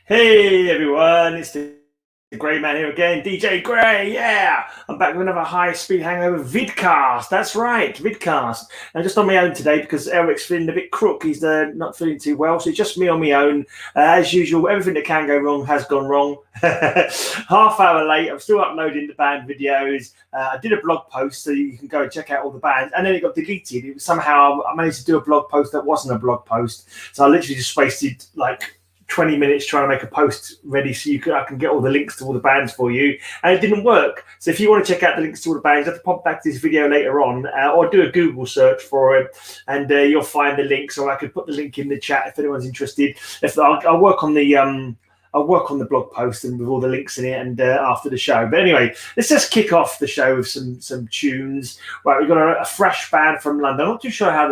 Hey everyone, it's the Grey Man here again, DJ Grey, yeah! I'm back with another high-speed hangover vidcast, that's right, vidcast. I'm just on my own today because Elric's feeling a bit crook, he's not feeling too well, so it's just me on my own. As usual, everything that can go wrong has gone wrong. Half hour late, I'm still uploading the band videos. I did a blog post so you can go and check out all the bands, and then it got deleted. Somehow I managed to do a blog post that wasn't a blog post, so I literally just wasted like 20 minutes trying to make a post ready so I can get all the links to all the bands for you, and it didn't work. So if you want to check out the links to all the bands, you have to pop back to this video later on, or do a Google search for it, and you'll find the links, or I could put the link in the chat if anyone's interested. If I'll work on the blog post and with all the links in it, and after the show. But anyway, let's just kick off the show with some tunes. Right, we've got a fresh band from London. I'm not too sure how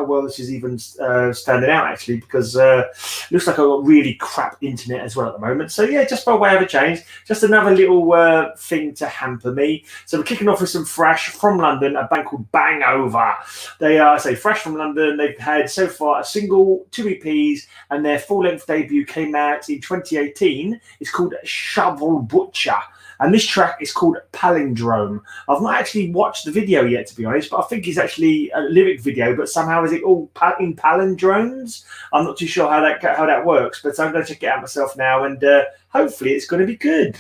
well this is even standing out actually, because it looks like I've got really crap internet as well at the moment. So yeah, just by way of a change, just another little thing to hamper me. So we're kicking off with some fresh from London, a band called Hangover. They are, fresh from London. They've had so far a single, 2 EPs, and their full-length debut came out in 2018. It's called Shovel Butcher, and this track is called Palindrome. I've not actually watched the video yet, to be honest, but I think it's actually a lyric video, but somehow is it all in palindromes? I'm not too sure how that works, but I'm going to check it out myself now, and hopefully it's going to be good.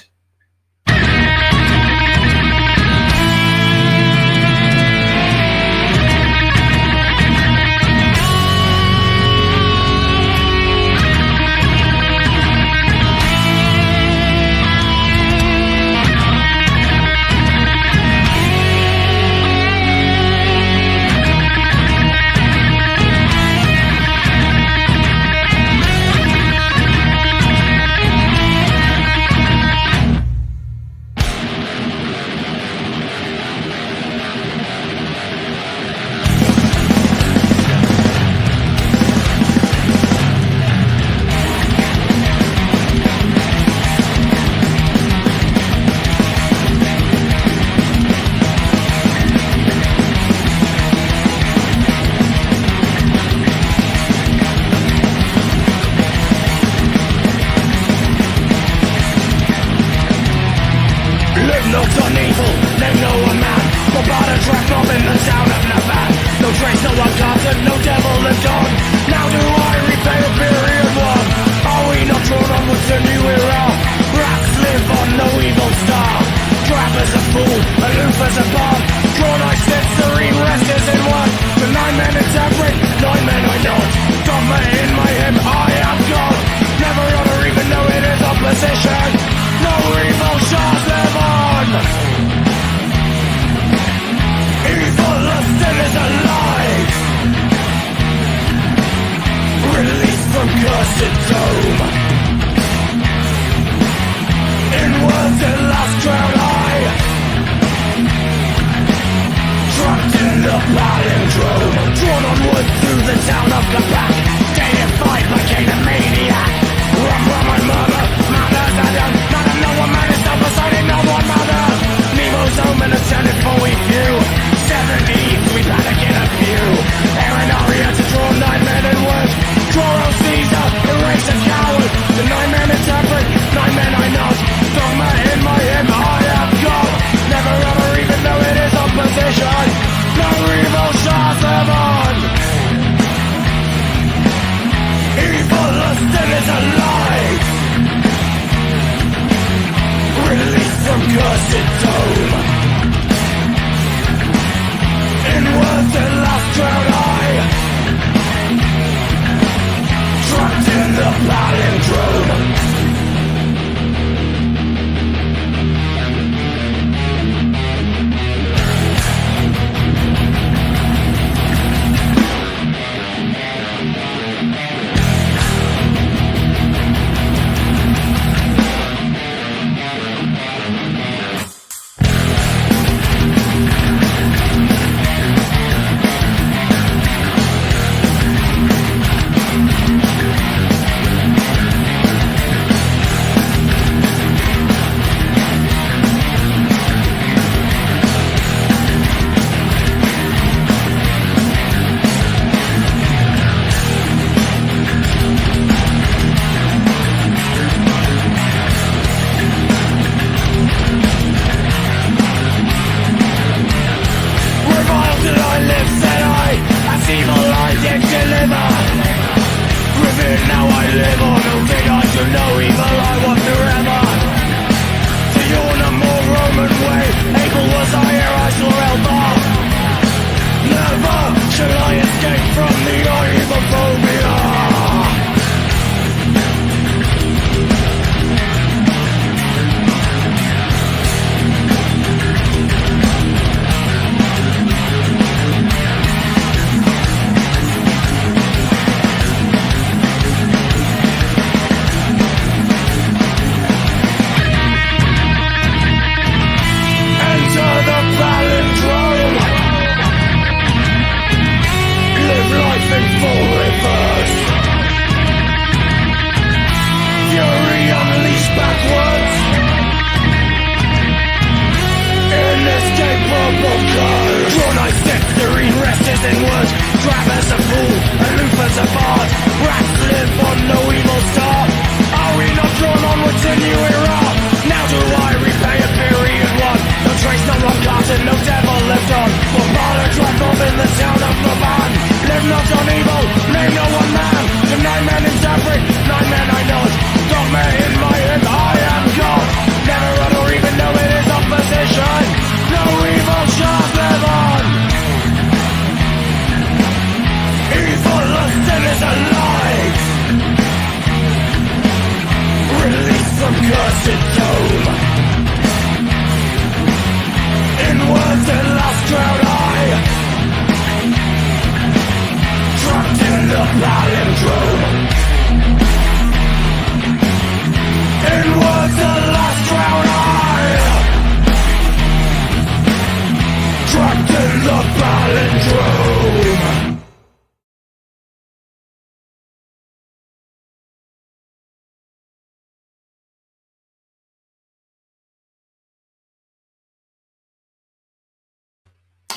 From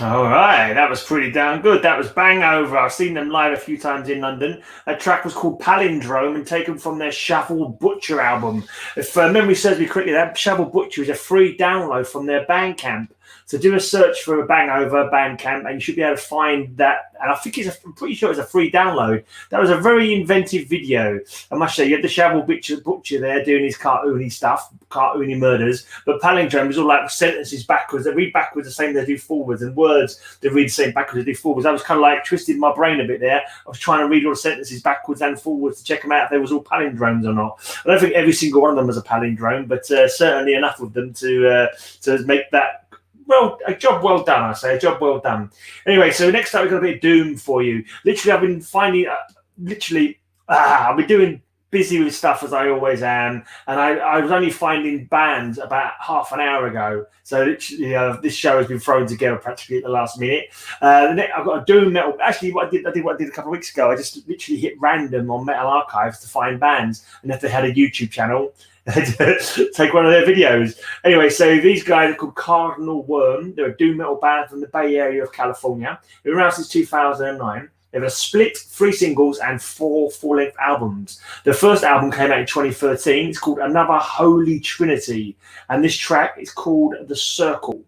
All right, that was pretty damn good. That was Hangover. I've seen them live a few times in London. That track was called Palindrome and taken from their Shovel Butcher album. If memory serves me correctly, that Shovel Butcher is a free download from their Bandcamp. So do a search for a Hangover Bandcamp and you should be able to find that. And I think I'm pretty sure it's a free download. That was a very inventive video. I must say, you had the Shovel Butcher there doing his cartoony stuff, cartoony murders. But Palindrome is all like sentences backwards. They read backwards the same they do forwards, and words they read the same backwards they do forwards. I was kind of like twisting my brain a bit there. I was trying to read all the sentences backwards and forwards to check them out if they was all palindromes or not. I don't think every single one of them was a palindrome, but certainly enough of them to make that. Well, a job well done, I say. A job well done. Anyway, so next up we've got a bit of Doom for you. Literally, I've been finding... I've been doing busy with stuff as I always am, and I was only finding bands about half an hour ago. So literally, this show has been thrown together practically at the last minute. I've got a Doom metal... Actually, I did what I did a couple of weeks ago. I just literally hit random on Metal Archives to find bands, and if they had a YouTube channel... take one of their videos. Anyway, so these guys are called Cardinal Worm. They're a doom metal band from the Bay Area of California. They've been around since 2009. They have a split 3 singles and 4 full-length albums. The first album came out in 2013. It's called Another Holy Trinity. And this track is called The Circle.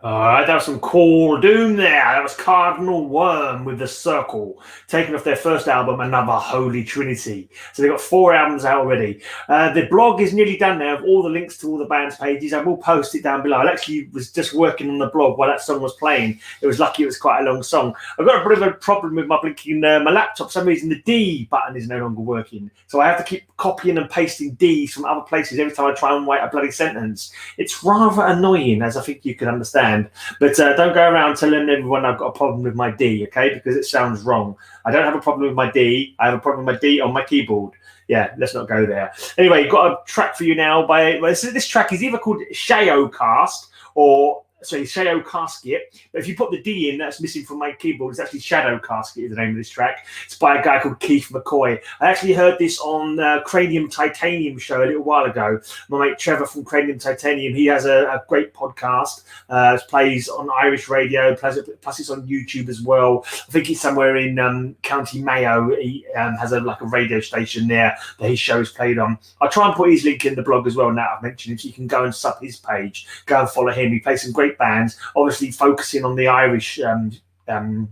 All right, that was some cool doom there. That was Cardinal Worm with The Circle, taking off their first album, Another Holy Trinity. So they've got 4 albums out already. The blog is nearly done now with all the links to all the band's pages. I will post it down below. I actually was just working on the blog while that song was playing. It was lucky it was quite a long song. I've got a bit of a problem with my blinking my laptop. For some reason, the D button is no longer working. So I have to keep copying and pasting Ds from other places every time I try and write a bloody sentence. It's rather annoying, as I think you can understand. But don't go around telling everyone I've got a problem with my D, okay? Because it sounds wrong. I don't have a problem with my D. I have a problem with my D on my keyboard. Yeah, let's not go there. Anyway, got a track for you now by... Well, this track is either called Shadowcast or... Sorry, Shadow Casket. But if you put the D in, that's missing from my keyboard. It's actually Shadow Casket is the name of this track. It's by a guy called Keith McCoy. I actually heard this on Cranium Titanium show a little while ago. My mate Trevor from Cranium Titanium, he has a great podcast. Plays on Irish radio, plus it's on YouTube as well. I think he's somewhere in County Mayo. He has a radio station there that his show is played on. I'll try and put his link in the blog as well now I've mentioned it, so you can go and sub his page. Go and follow him. He plays some great bands, obviously focusing on the Irish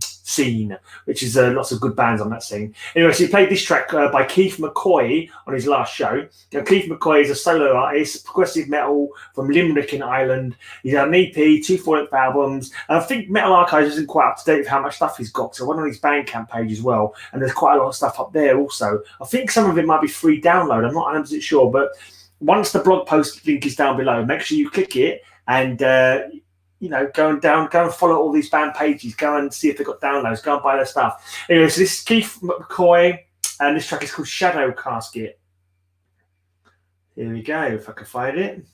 scene, which is lots of good bands on that scene. Anyway, so he played this track by Keith McCoy on his last show. Now, Keith McCoy is a solo artist, progressive metal from Limerick in Ireland. He's had an EP, 2 full-length albums, and I think Metal Archives isn't quite up to date with how much stuff he's got, so I went on his Bandcamp page as well, and there's quite a lot of stuff up there also. I think some of it might be free download, I'm not 100% sure, but once the blog post link is down below, make sure you click it and go and follow all these band pages. Go and see if they've got downloads. Go and buy their stuff. Anyway, so this is Keith McCoy, and this track is called Shadow Casket. Here we go, if I can find it.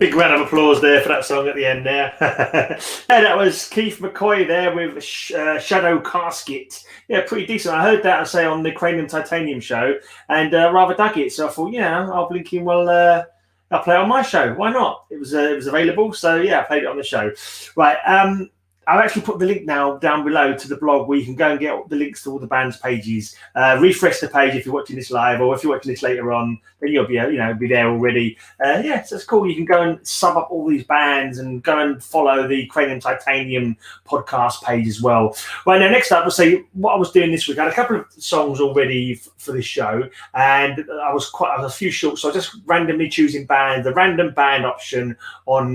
Big round of applause there for that song at the end there. Yeah, that was Keith McCoy there with Shadow Casket. Yeah, pretty decent. I heard that, I say, on the Cranium Titanium show, and rather dug it. So I thought, I'll blink in. Well, I'll play it on my show. Why not? It was available, so yeah, I played it on the show. Right. I've actually put the link now down below to the blog where you can go and get the links to all the band's pages. Refresh the page if you're watching this live, or if you're watching this later on, then you'll be there already. So it's cool. You can go and sub up all these bands and go and follow the Cranium Titanium podcast page as well. Right, now next up, I'll say what I was doing this week. I had a couple of songs already for this show, and I was a few short, so I was just randomly choosing bands, the random band option on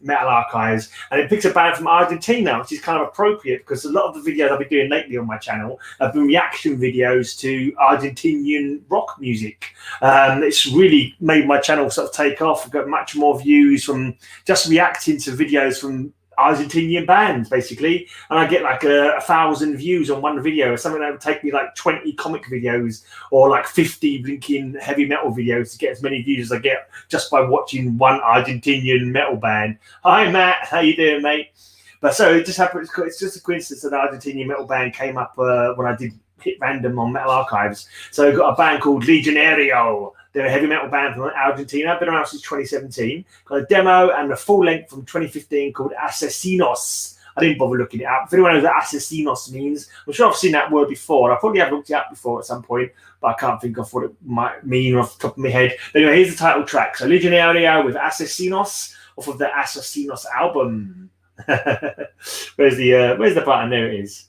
Metal Archives, and it picked a band from Argentina, which is kind of appropriate because a lot of the videos I've been doing lately on my channel have been reaction videos to Argentinian rock music. It's really made my channel sort of take off. I've got much more views from just reacting to videos from Argentinian bands, basically, and I get like 1,000 views on one video, something that would take me like 20 comic videos or like 50 blinking heavy metal videos to get as many views as I get just by watching one Argentinian metal band. Hi Matt, how you doing, mate? But so it just happened. It's just a coincidence that the Argentinian metal band came up when I did hit random on Metal Archives. So I've got a band called Legionario. They're a heavy metal band from Argentina. Been around since 2017. Got a demo and a full length from 2015 called Asesinos. I didn't bother looking it up. If anyone knows what Asesinos means, I'm sure I've seen that word before. I probably have looked it up before at some point, but I can't think of what it might mean off the top of my head. But anyway, here's the title track. So Legionario with Asesinos off of the Asesinos album. Where's the button? There it is.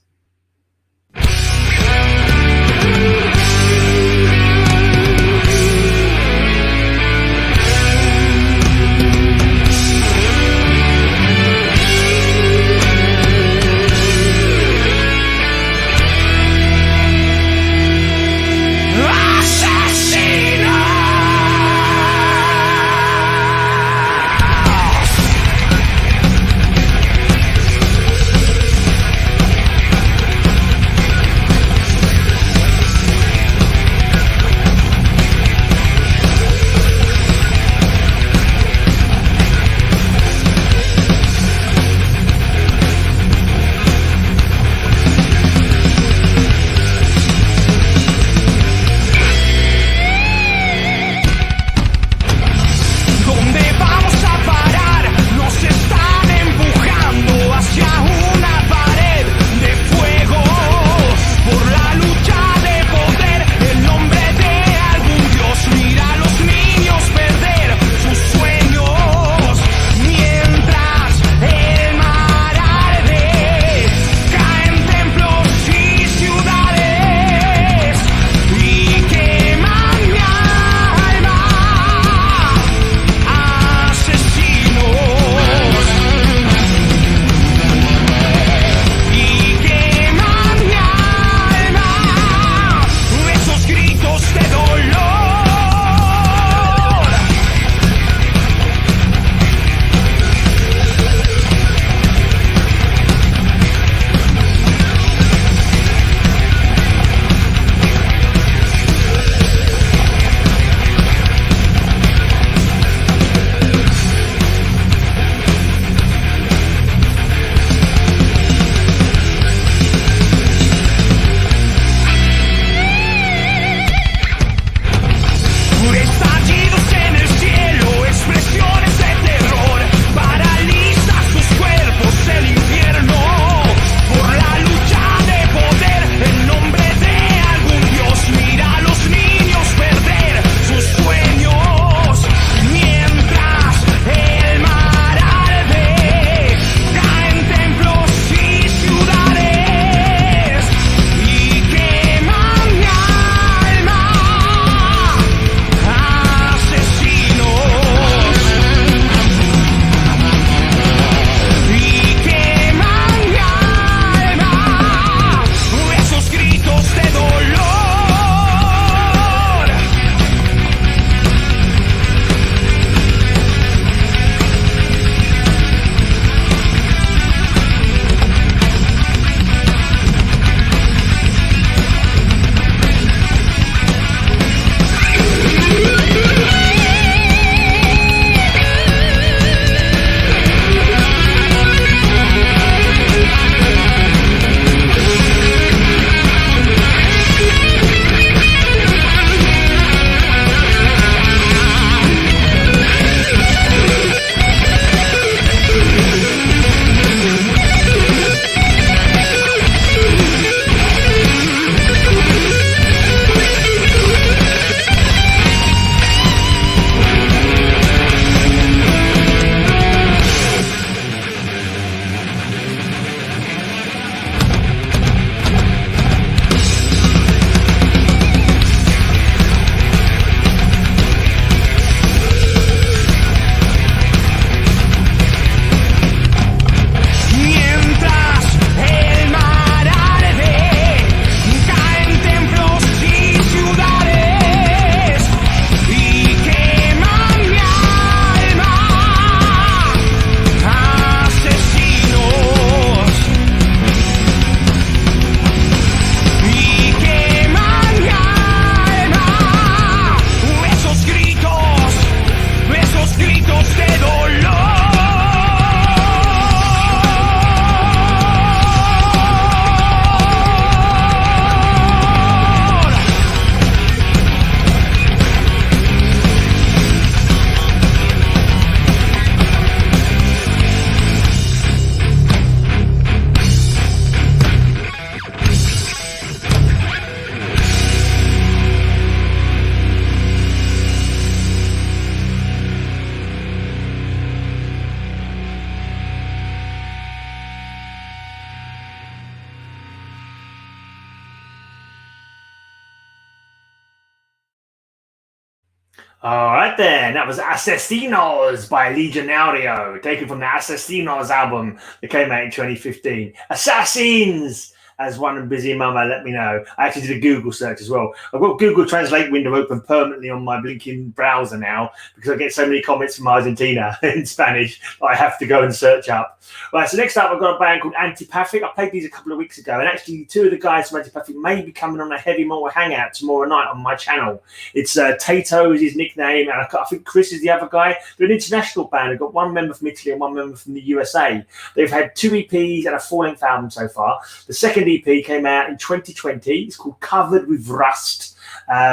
All right then, that was Asesinos by Legionario, taken from the Asesinos album that came out in 2015. Assassins! As one busy mama let me know. I actually did a Google search as well. I've got Google Translate window open permanently on my blinking browser now because I get so many comments from Argentina in Spanish that I have to go and search up. Right, so next up I've got a band called Antipathic. I played these a couple of weeks ago, and actually two of the guys from Antipathic may be coming on a heavy metal hangout tomorrow night on my channel. It's Tato is his nickname, and I think Chris is the other guy. They're an international band. They've got one member from Italy and one member from the USA. They've had 2 EPs and a 4-length album so far. The second EP came out in 2020. It's called Covered with Rust,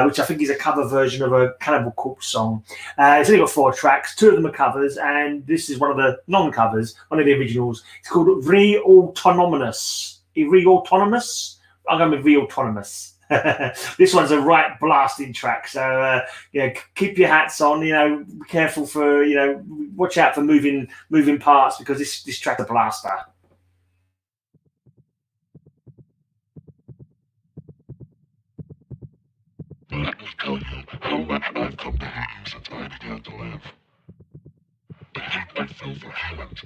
which I think is a cover version of a Cannibal Corpse song. It's only got 4 tracks. 2 of them are covers, and this is one of the non-covers, one of the originals. It's called Re-Autonomous. Re-Autonomous? I'm going with Re-Autonomous. This one's a right blasting track, so keep your hats on. Be careful for watch out for moving parts because this track's a blaster. Let me tell you how much I've come to hate you since I began to live. The hate I feel for Hammond.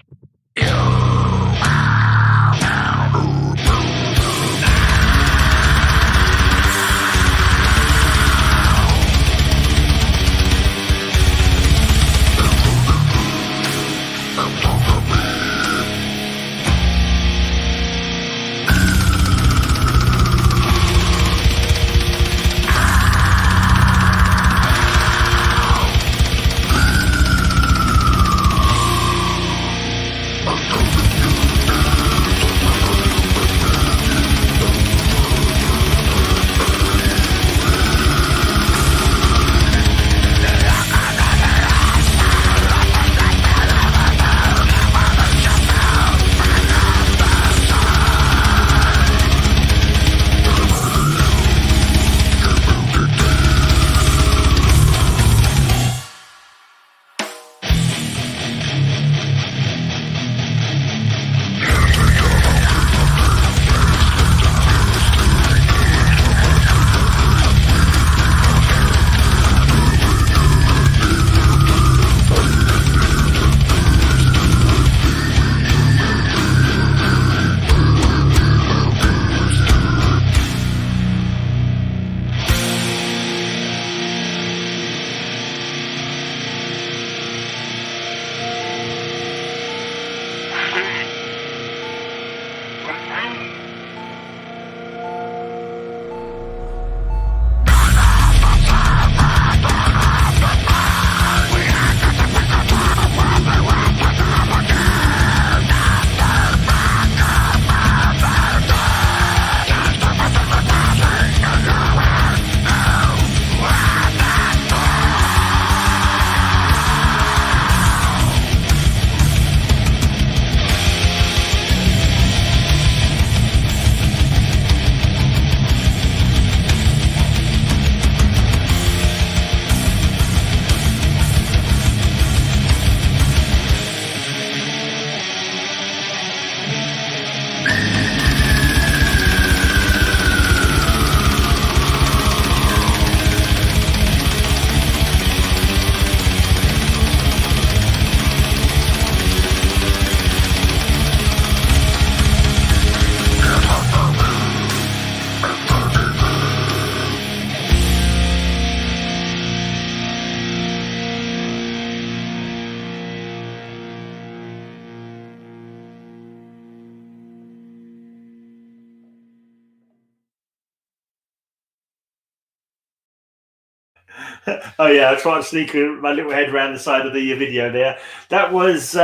Oh yeah, I tried to sneak my little head around the side of the video there. That was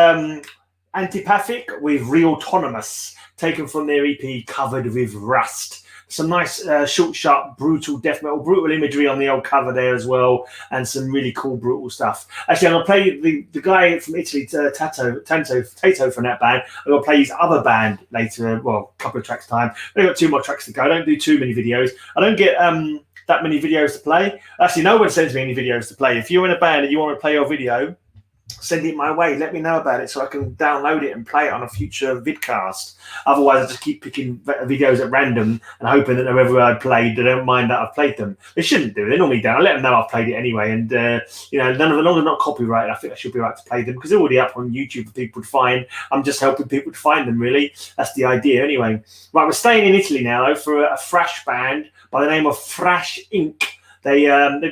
Antipathic with Re-Autonomous, taken from their EP Covered with Rust. Some nice short, sharp, brutal death metal, brutal imagery on the old cover there as well, and some really cool, brutal stuff. Actually, I'm going to play the guy from Italy, Tato from that band. I'm going to play his other band later, well, a couple of tracks time. I've got 2 more tracks to go. I don't do too many videos. I don't get that many videos to play. Actually, no one sends me any videos to play. If you're in a band and you want to play your video, send it my way. Let me know about it so I can download it and play it on a future vidcast. Otherwise, I just keep picking videos at random and hoping that whoever I played, they don't mind that I've played them. They shouldn't do. They normally don't. I let them know I've played it anyway. And, none of them, as long as they're not copyrighted, I think I should be right to play them because they're already up on YouTube for people to find. I'm just helping people to find them, really. That's the idea anyway. Right, we're staying in Italy now, though, for a thrash band by the name of Thrash Inc. They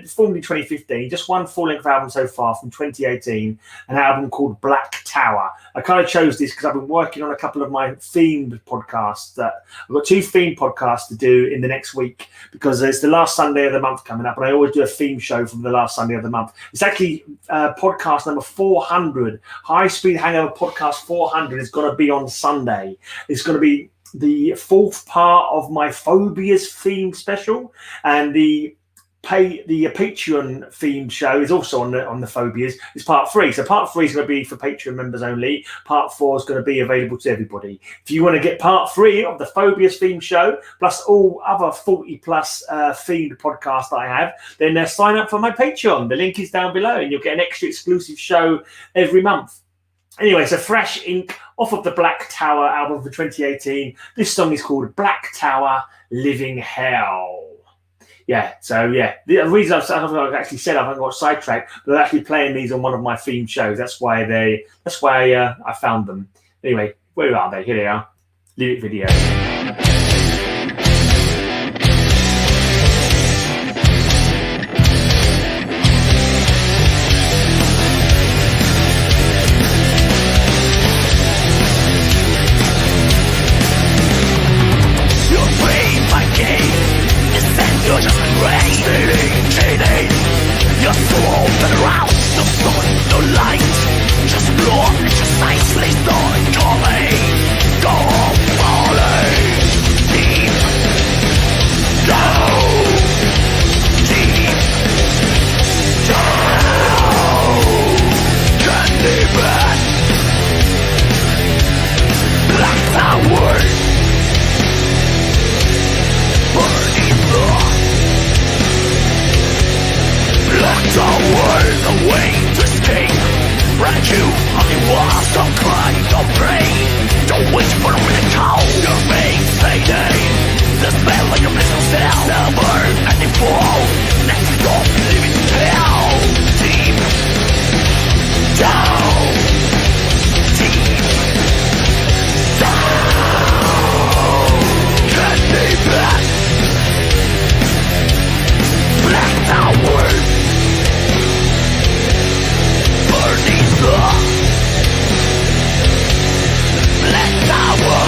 formed in 2015, just one full-length album so far from 2018, an album called Black Tower. I kind of chose this because I've been working on a couple of my themed podcasts. I've got 2 themed podcasts to do in the next week because it's the last Sunday of the month coming up, and I always do a theme show from the last Sunday of the month. It's actually podcast number 400. High Speed Hangover podcast 400 is going to be on Sunday. It's going to be the 4th part of my Phobias theme special, and the Patreon themed show is also on the Phobias. It's part 3. So part 3 is going to be for Patreon members only. Part 4 is going to be available to everybody. If you want to get part 3 of the Phobias themed show, plus all other 40 plus themed podcasts that I have, then sign up for my Patreon. The link is down below and you'll get an extra exclusive show every month. Anyway, so Thrash Inc. off of the Black Tower album for 2018. This song is called Black Tower Living Hell. Yeah, so yeah, the reason I've actually said I haven't got sidetracked, but they're actually playing these on one of my theme shows. That's why I found them. Anyway, where are they? Here they are. Lyric video. You're just crazy, cheating. You're so open around, no sun, no light. Just blood, it's just nice, please don't call me. Go falling deep down, deep down. Can't even Black Tower burning blood. Black Tower, the way to escape. Right, you only want some kind of brain. Don't wait for a minute call. Your mates fading. The smell like a missile cell. Never ending fall. Next stop, living hell. Deep down. Deep down. Can't be back. Black Tower burning the Black Tower.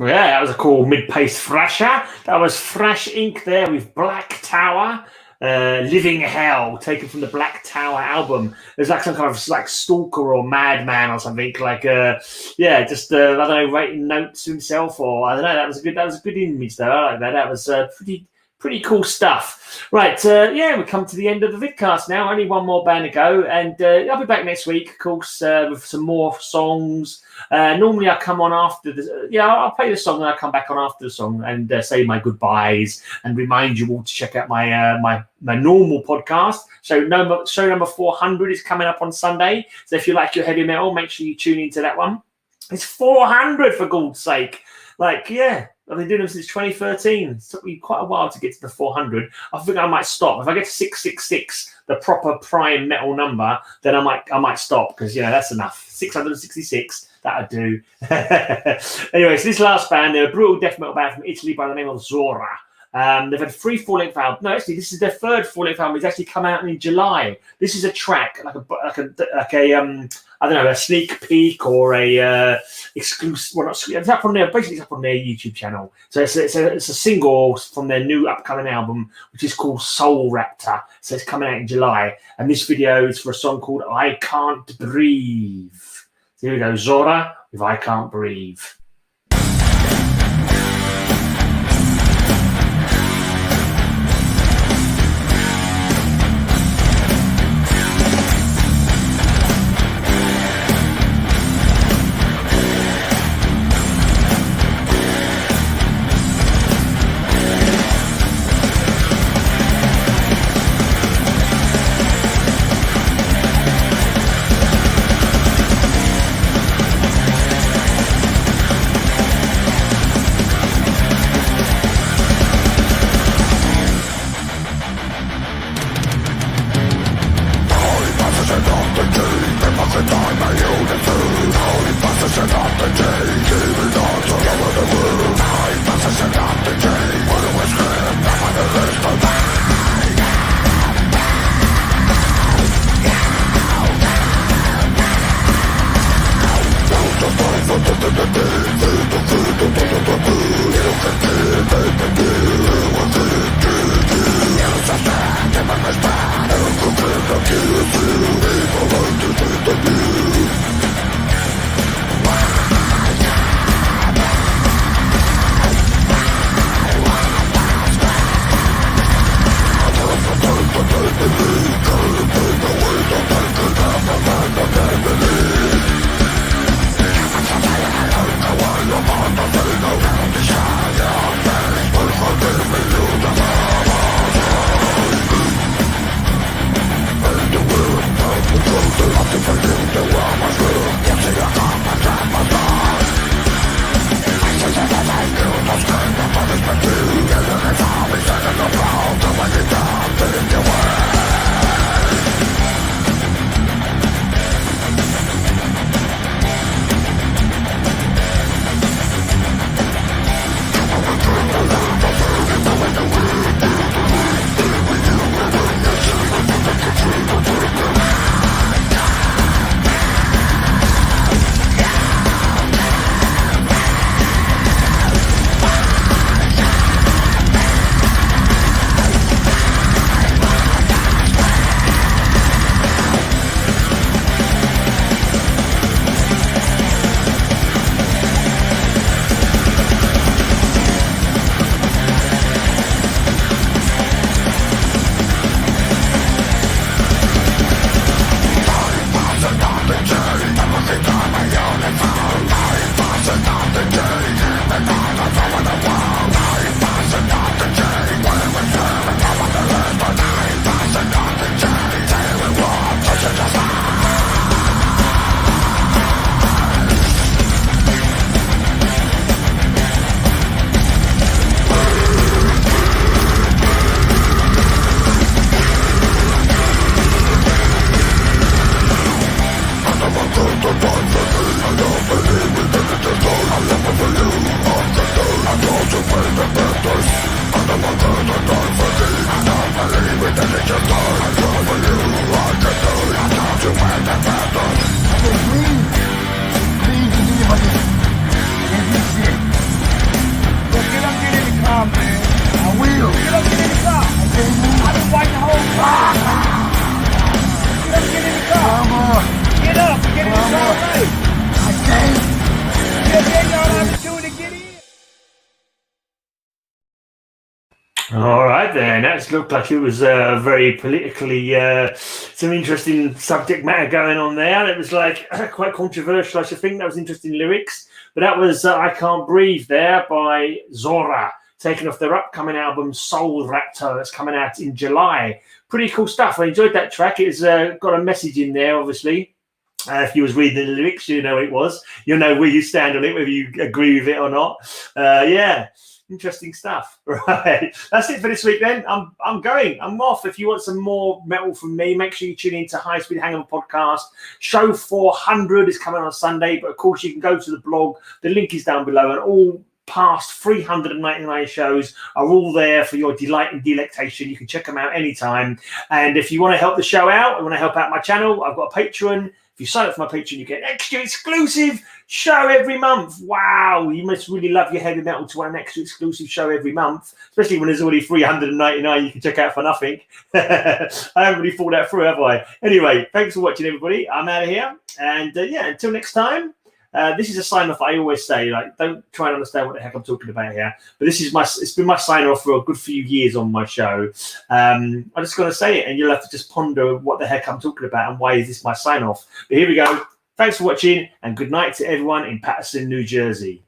Yeah, that was a cool mid-paced thrasher. That was Thrash Inc. there with Black Tower, Living Hell, taken from the Black Tower album. There's like some kind of like stalker or madman or something, like I don't know, writing notes to himself, or I don't know. That was a good image though. I like that. That was pretty Pretty cool stuff. Right, we come to the end of the vidcast now. Only one more band to go, and I'll be back next week, of course, with some more songs. Normally I come on after the, I'll play the song and I'll come back on after the song and say my goodbyes and remind you all to check out my normal podcast. So show number 400 is coming up on Sunday. So if you like your heavy metal, make sure you tune into that one. It's 400 for God's sake. Like, yeah. I've been doing them since 2013. It took me quite a while to get to the 400. I think I might stop. If I get to 666, the proper prime metal number, then I might stop because, that's enough. 666, that'll do. Anyway, so this last band, they're a brutal death metal band from Italy by the name of Zora. They've had 3 full-length albums. No, actually, this is their 3rd full-length album. It's actually come out in July. This is a track, a sneak peek or a exclusive. Well, it's up on their YouTube channel. So it's a single from their new upcoming album, which is called Soul Raptor. So it's coming out in July, and this video is for a song called I Can't Breathe. So here we go, Zora with I Can't Breathe. All right. right then. That looked like it was very politically, some interesting subject matter going on there. It was like quite controversial, I should think. That was interesting lyrics. But that was I Can't Breathe there by Zora, taken off their upcoming album Soul Raptor that's coming out in July. Pretty cool stuff. I enjoyed that track. It's got a message in there, obviously. If you was reading the lyrics, you know it was. You'll know where you stand on it, whether you agree with it or not. Yeah, interesting stuff. Right, that's it for this week. Then I'm going. I'm off. If you want some more metal from me, make sure you tune in to High Speed Hangover podcast. Show 400 is coming on Sunday, but of course you can go to the blog. The link is down below, and all past 399 shows are all there for your delight and delectation. You can check them out anytime. And if you want to help the show out, I want to help out my channel, I've got a Patreon. If you sign up for my Patreon, you get an extra exclusive show every month. Wow, you must really love your heavy metal to want an extra exclusive show every month, especially when there's already 399 you can check out for nothing. I haven't really thought that through, have I? Anyway, thanks for watching, everybody. I'm out of here. And yeah, until next time, this is a sign off I always say, like, don't try and understand what the heck I'm talking about here. But this is it's been my sign off for a good few years on my show. I'm just going to say it, and you'll have to just ponder what the heck I'm talking about and why is this my sign off. But here we go. Thanks for watching, and good night to everyone in Paterson, New Jersey.